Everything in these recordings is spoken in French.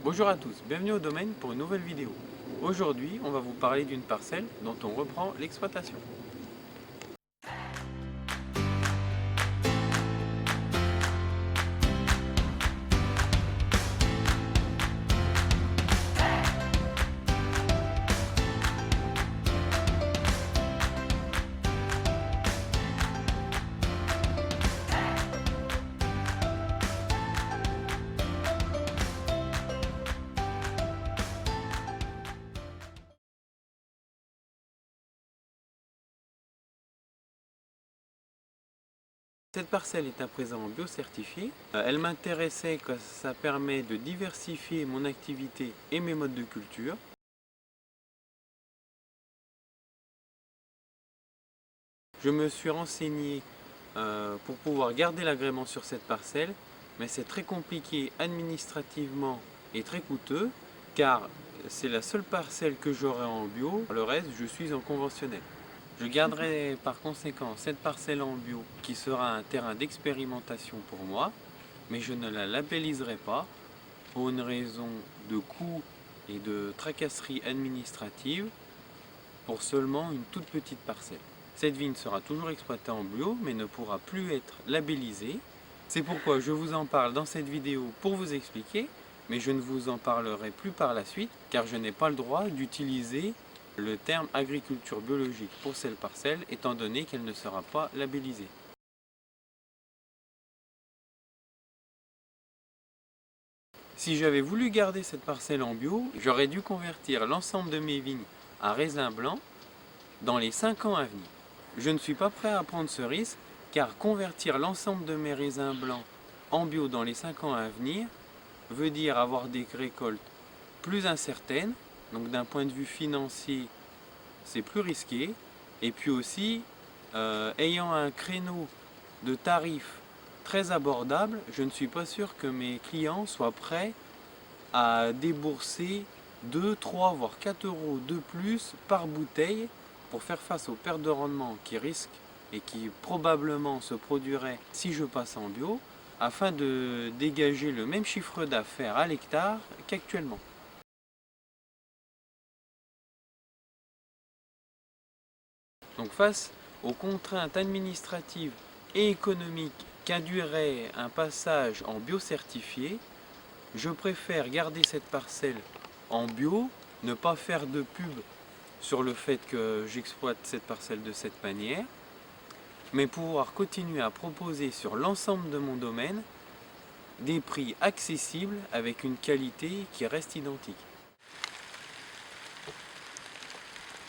Bonjour à tous, bienvenue au domaine pour une nouvelle vidéo. Aujourd'hui, on va vous parler d'une parcelle dont on reprend l'exploitation. Cette parcelle est à présent biocertifiée. Elle m'intéressait car ça permet de diversifier mon activité et mes modes de culture. Je me suis renseigné pour pouvoir garder l'agrément sur cette parcelle, mais c'est très compliqué administrativement et très coûteux car c'est la seule parcelle que j'aurai en bio, le reste je suis en conventionnel. Je garderai par conséquent cette parcelle en bio qui sera un terrain d'expérimentation pour moi, mais je ne la labelliserai pas pour une raison de coût et de tracasserie administrative pour seulement une toute petite parcelle. Cette vigne sera toujours exploitée en bio mais ne pourra plus être labellisée. C'est pourquoi je vous en parle dans cette vidéo pour vous expliquer, mais je ne vous en parlerai plus par la suite car je n'ai pas le droit d'utiliser le terme agriculture biologique pour cette parcelle étant donné qu'elle ne sera pas labellisée. Si j'avais voulu garder cette parcelle en bio, j'aurais dû convertir l'ensemble de mes vignes à raisin blanc dans les 5 ans à venir. Je ne suis pas prêt à prendre ce risque car convertir l'ensemble de mes raisins blancs en bio dans les 5 ans à venir veut dire avoir des récoltes plus incertaines, donc d'un point de vue financier c'est plus risqué, et puis aussi ayant un créneau de tarifs très abordable, je ne suis pas sûr que mes clients soient prêts à débourser 2, 3 voire 4 euros de plus par bouteille pour faire face aux pertes de rendement qui risquent et qui probablement se produiraient si je passe en bio, afin de dégager le même chiffre d'affaires à l'hectare qu'actuellement. Donc face aux contraintes administratives et économiques qu'induirait un passage en biocertifié, je préfère garder cette parcelle en bio, ne pas faire de pub sur le fait que j'exploite cette parcelle de cette manière, mais pouvoir continuer à proposer sur l'ensemble de mon domaine des prix accessibles avec une qualité qui reste identique.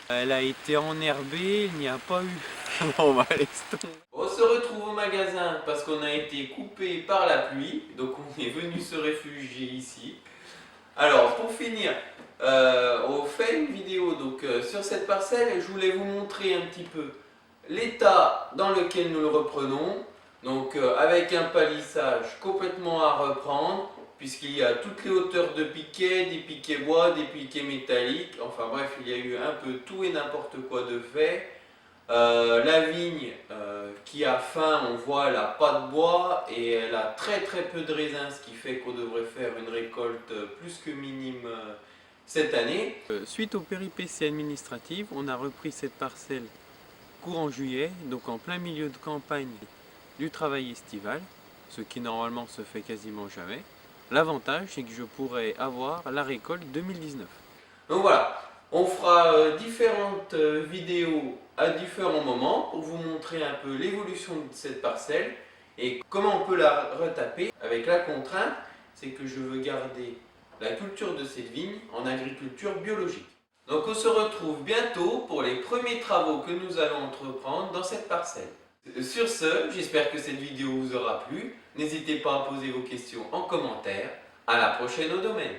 Elle a été enherbée, il n'y a pas eu... Bon, bah, laisse tomber. On se retrouve au magasin parce qu'on a été coupé par la pluie, donc on est venu se réfugier ici. Alors, pour finir, on fait une vidéo donc, sur cette parcelle et je voulais vous montrer un petit peu l'état dans lequel nous le reprenons. Donc, avec un palissage complètement à reprendre, puisqu'il y a toutes les hauteurs de piquets, des piquets bois, des piquets métalliques, enfin bref, il y a eu un peu tout et n'importe quoi de fait. La vigne qui a faim, on voit elle n'a pas de bois et elle a très peu de raisins, ce qui fait qu'on devrait faire une récolte plus que minime cette année. Suite aux péripéties administratives, on a repris cette parcelle courant juillet, donc en plein milieu de campagne du travail estival, ce qui normalement se fait quasiment jamais. L'avantage, c'est que je pourrais avoir la récolte 2019. Donc voilà, on fera différentes vidéos à différents moments pour vous montrer un peu l'évolution de cette parcelle et comment on peut la retaper avec la contrainte, c'est que je veux garder la culture de cette vigne en agriculture biologique. Donc on se retrouve bientôt pour les premiers travaux que nous allons entreprendre dans cette parcelle. Sur ce, j'espère que cette vidéo vous aura plu. N'hésitez pas à poser vos questions en commentaire. À la prochaine au domaine.